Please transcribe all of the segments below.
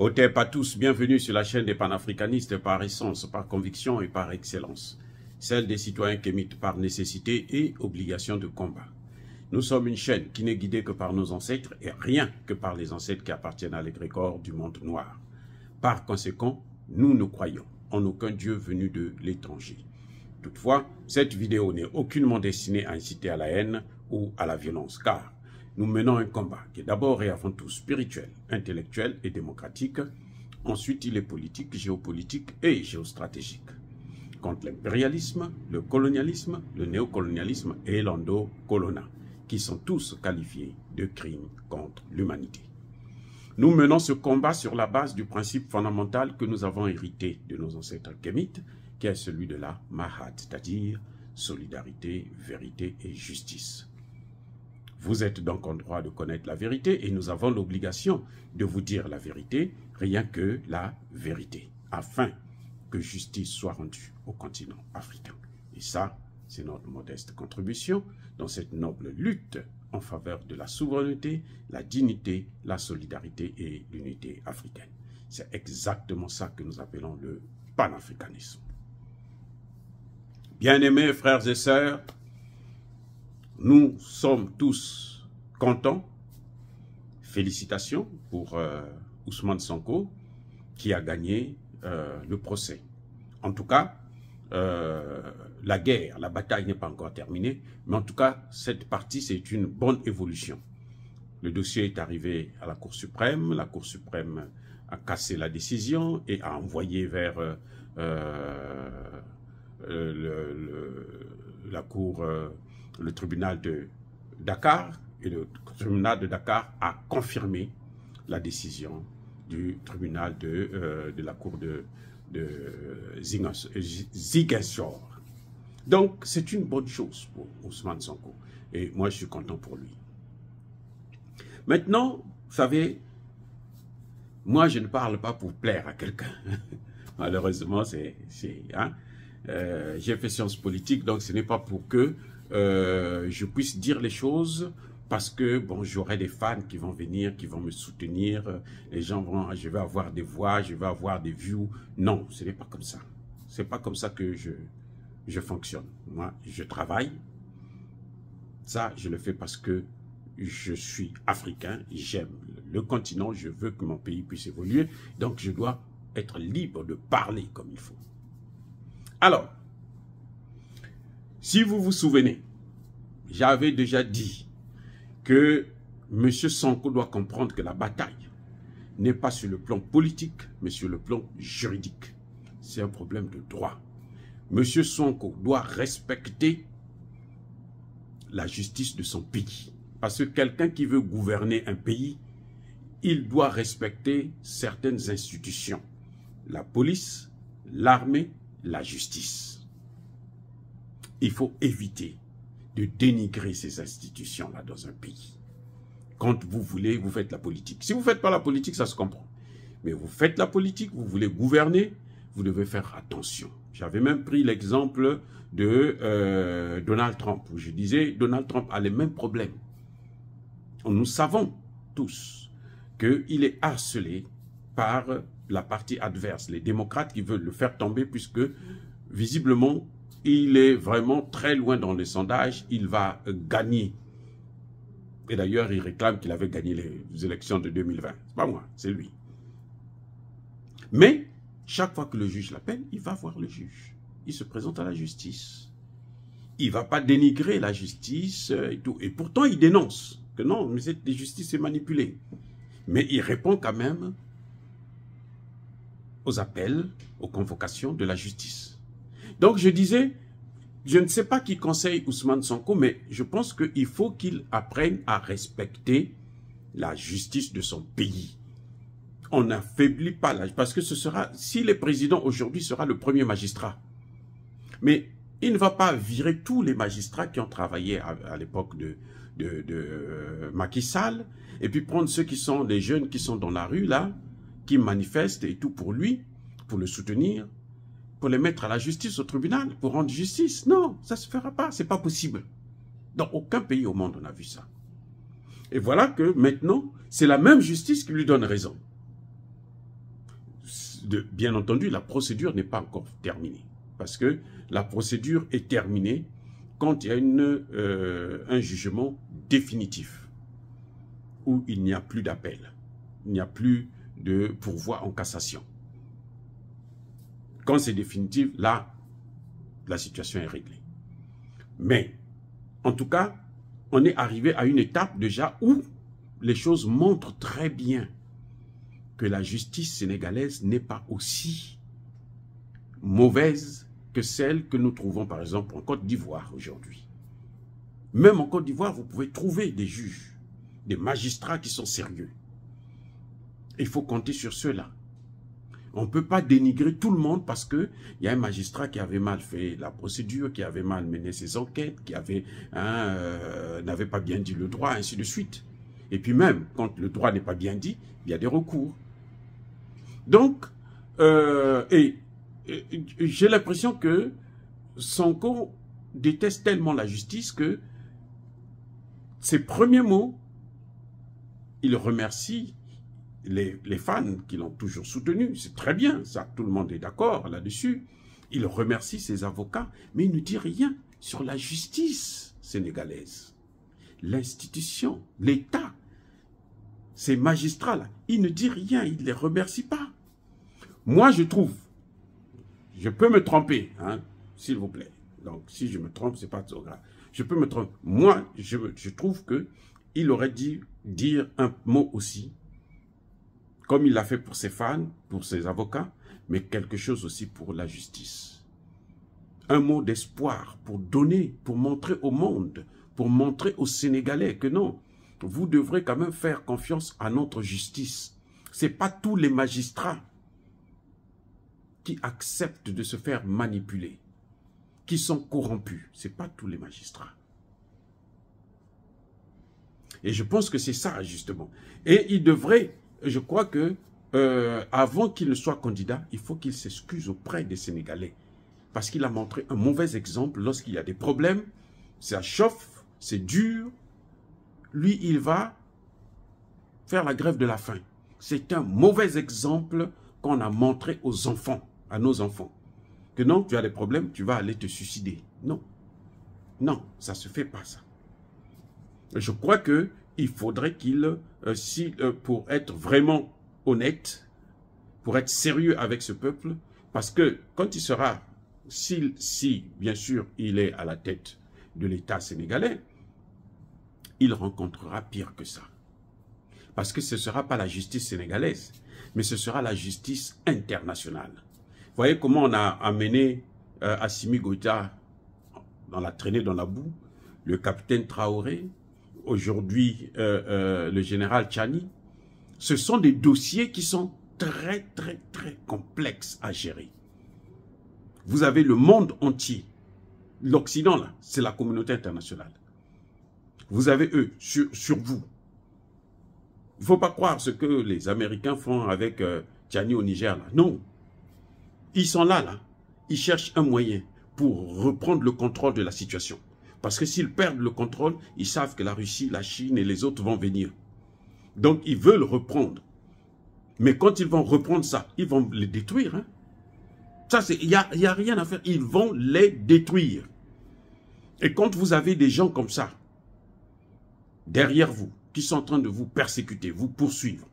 Otep à tous, bienvenue sur la chaîne des panafricanistes par essence, par conviction et par excellence. Celle des citoyens kémites par nécessité et obligation de combat. Nous sommes une chaîne qui n'est guidée que par nos ancêtres et rien que par les ancêtres qui appartiennent à l'égrégore du monde noir. Par conséquent, nous ne croyons en aucun dieu venu de l'étranger. Toutefois, cette vidéo n'est aucunement destinée à inciter à la haine ou à la violence, car nous menons un combat qui est d'abord et avant tout spirituel, intellectuel et démocratique. Ensuite, il est politique, géopolitique et géostratégique. Contre l'impérialisme, le colonialisme, le néocolonialisme et l'endocolona, qui sont tous qualifiés de crimes contre l'humanité. Nous menons ce combat sur la base du principe fondamental que nous avons hérité de nos ancêtres kémites, qui est celui de la Mahat, c'est-à-dire solidarité, vérité et justice. Vous êtes donc en droit de connaître la vérité et nous avons l'obligation de vous dire la vérité, rien que la vérité, afin que justice soit rendue au continent africain. Et ça, c'est notre modeste contribution dans cette noble lutte en faveur de la souveraineté, la dignité, la solidarité et l'unité africaine. C'est exactement ça que nous appelons le panafricanisme. Bien-aimés frères et sœurs, nous sommes tous contents. Félicitations pour Ousmane Sonko qui a gagné le procès. En tout cas, la guerre, la bataille n'est pas encore terminée, mais en tout cas, cette partie, c'est une bonne évolution. Le dossier est arrivé à la Cour suprême a cassé la décision et a envoyé vers la Cour... le tribunal de Dakar, et le tribunal de Dakar a confirmé la décision du tribunal de la cour de Ziguinchor. Donc, c'est une bonne chose pour Ousmane Sonko. Et moi, je suis content pour lui. Maintenant, vous savez, moi, je ne parle pas pour plaire à quelqu'un. Malheureusement, j'ai fait sciences politiques, donc ce n'est pas pour que je puisse dire les choses parce que bon, j'aurai des fans qui vont venir, qui vont me soutenir, les gens vont, je vais avoir des voix, je vais avoir des views. Non, ce n'est pas comme ça. C'est pas comme ça que je fonctionne. Moi, je travaille. Ça, je le fais parce que je suis africain, j'aime le continent, je veux que mon pays puisse évoluer, donc je dois être libre de parler comme il faut. Alors, si vous vous souvenez, j'avais déjà dit que M. Sonko doit comprendre que la bataille n'est pas sur le plan politique, mais sur le plan juridique. C'est un problème de droit. M. Sonko doit respecter la justice de son pays. Parce que quelqu'un qui veut gouverner un pays, il doit respecter certaines institutions. La police, l'armée, la justice. Il faut éviter de dénigrer ces institutions-là dans un pays. Quand vous voulez, vous faites la politique. Si vous ne faites pas la politique, ça se comprend. Mais vous faites la politique, vous voulez gouverner, vous devez faire attention. J'avais même pris l'exemple de Donald Trump, où je disais, Donald Trump a les mêmes problèmes. Nous savons tous qu'il est harcelé par la partie adverse, les démocrates qui veulent le faire tomber, puisque visiblement, il est vraiment très loin dans les sondages, il va gagner. Et d'ailleurs, il réclame qu'il avait gagné les élections de 2020. C'est pas moi, c'est lui. Mais, chaque fois que le juge l'appelle, il va voir le juge. Il se présente à la justice. Il ne va pas dénigrer la justice et tout. Et pourtant, il dénonce que non, mais cette justice est manipulée. Mais il répond quand même aux appels, aux convocations de la justice. Donc je disais, je ne sais pas qui conseille Ousmane Sonko, mais je pense qu'il faut qu'il apprenne à respecter la justice de son pays. On n'affaiblit pas la... Parce que ce sera, s'il est président aujourd'hui, sera le premier magistrat. Mais il ne va pas virer tous les magistrats qui ont travaillé à l'époque de Macky Sall, et puis prendre ceux qui sont les jeunes qui sont dans la rue, là, qui manifestent et tout pour lui, pour le soutenir, pour les mettre à la justice, au tribunal, pour rendre justice. Non, ça ne se fera pas, c'est pas possible. Dans aucun pays au monde, on a vu ça. Et voilà que maintenant, c'est la même justice qui lui donne raison. bien entendu, la procédure n'est pas encore terminée. Parce que la procédure est terminée quand il y a un jugement définitif, où il n'y a plus d'appel, il n'y a plus de pourvoi en cassation. Quand c'est définitif, là, la situation est réglée. Mais, en tout cas, on est arrivé à une étape déjà où les choses montrent très bien que la justice sénégalaise n'est pas aussi mauvaise que celle que nous trouvons par exemple en Côte d'Ivoire aujourd'hui. Même en Côte d'Ivoire, vous pouvez trouver des juges, des magistrats qui sont sérieux. Il faut compter sur ceux-là. On ne peut pas dénigrer tout le monde parce qu'il y a un magistrat qui avait mal fait la procédure, qui avait mal mené ses enquêtes, qui avait n'avait pas bien dit le droit, ainsi de suite. Et puis même, quand le droit n'est pas bien dit, il y a des recours. Donc, j'ai l'impression que Sonko déteste tellement la justice que ses premiers mots, il remercie les fans qui l'ont toujours soutenu. C'est très bien, ça, tout le monde est d'accord là-dessus. Il remercie ses avocats, mais il ne dit rien sur la justice sénégalaise. L'institution, l'État, ces magistrats-là, il ne dit rien, il ne les remercie pas. Moi, je trouve, je peux me tromper, hein, s'il vous plaît. Donc, si je me trompe, ce n'est pas trop grave. Je peux me tromper. Moi, je trouve qu'il aurait dû dire un mot aussi, comme il l'a fait pour ses fans, pour ses avocats, mais quelque chose aussi pour la justice. Un mot d'espoir pour donner, pour montrer au monde, pour montrer aux Sénégalais que non, vous devrez quand même faire confiance à notre justice. Ce n'est pas tous les magistrats qui acceptent de se faire manipuler, qui sont corrompus. Ce n'est pas tous les magistrats. Et je pense que c'est ça, justement. Et il devrait, je crois que, avant qu'il ne soit candidat, il faut qu'il s'excuse auprès des Sénégalais. Parce qu'il a montré un mauvais exemple lorsqu'il y a des problèmes, ça chauffe, c'est dur. Lui, il va faire la grève de la faim. C'est un mauvais exemple qu'on a montré aux enfants, à nos enfants. Que non, tu as des problèmes, tu vas aller te suicider. Non. Non, ça ne se fait pas, ça. Je crois qu'il faudrait qu'il, pour être vraiment honnête, pour être sérieux avec ce peuple, parce que quand il sera, si bien sûr il est à la tête de l'État sénégalais, il rencontrera pire que ça. Parce que ce ne sera pas la justice sénégalaise, mais ce sera la justice internationale. Vous voyez comment on a amené Assimi Goïta dans la traînée dans la boue, le capitaine Traoré, aujourd'hui le général Tchani. Ce sont des dossiers qui sont très, très, très complexes à gérer. Vous avez le monde entier. L'Occident, là, c'est la communauté internationale. Vous avez eux sur vous. Il ne faut pas croire ce que les Américains font avec Tchani au Niger, là. Non. Ils sont là. Ils cherchent un moyen pour reprendre le contrôle de la situation. Parce que s'ils perdent le contrôle, ils savent que la Russie, la Chine et les autres vont venir. Donc, ils veulent reprendre. Mais quand ils vont reprendre ça, ils vont les détruire. Hein. Ça, il n'y a rien à faire. Ils vont les détruire. Et quand vous avez des gens comme ça, derrière vous, qui sont en train de vous persécuter, vous poursuivre,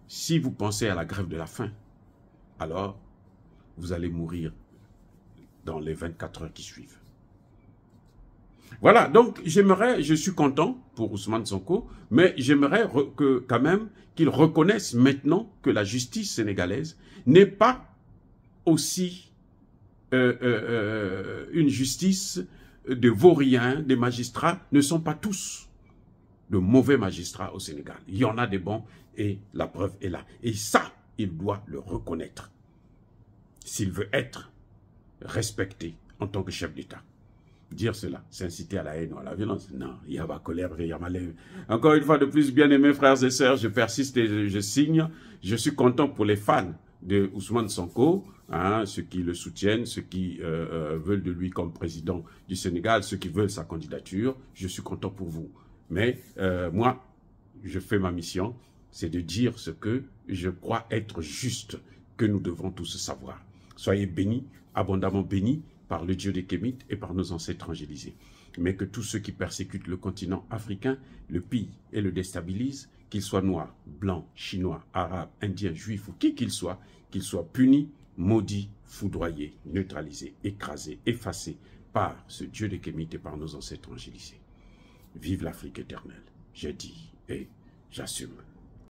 si vous pensez à la grève de la faim, alors vous allez mourir dans les 24 heures qui suivent. Voilà, donc je suis content pour Ousmane Sonko, mais j'aimerais quand même qu'il reconnaisse maintenant que la justice sénégalaise n'est pas aussi une justice de vauriens, des magistrats, ne sont pas tous de mauvais magistrats au Sénégal. Il y en a des bons et la preuve est là. Et ça, il doit le reconnaître s'il veut être respecté en tant que chef d'État. Dire cela, c'est inciter à la haine ou à la violence. Non, il y a ma colère, il y a ma lèvre. Encore une fois de plus, bien aimés frères et sœurs, je persiste et je signe. Je suis content pour les fans de Ousmane Sonko, hein, ceux qui le soutiennent, ceux qui veulent de lui comme président du Sénégal, ceux qui veulent sa candidature. Je suis content pour vous. Mais moi, je fais ma mission. c'est de dire ce que je crois être juste, que nous devons tous savoir. Soyez bénis, abondamment bénis par le Dieu des Kémites et par nos ancêtres angélisés. Mais que tous ceux qui persécutent le continent africain le pillent et le déstabilisent, qu'ils soient noirs, blancs, chinois, arabes, indiens, juifs ou qui qu'ils soient punis, maudits, foudroyés, neutralisés, écrasés, effacés par ce Dieu des Kémites et par nos ancêtres angélisés. Vive l'Afrique éternelle, j'ai dit et j'assume.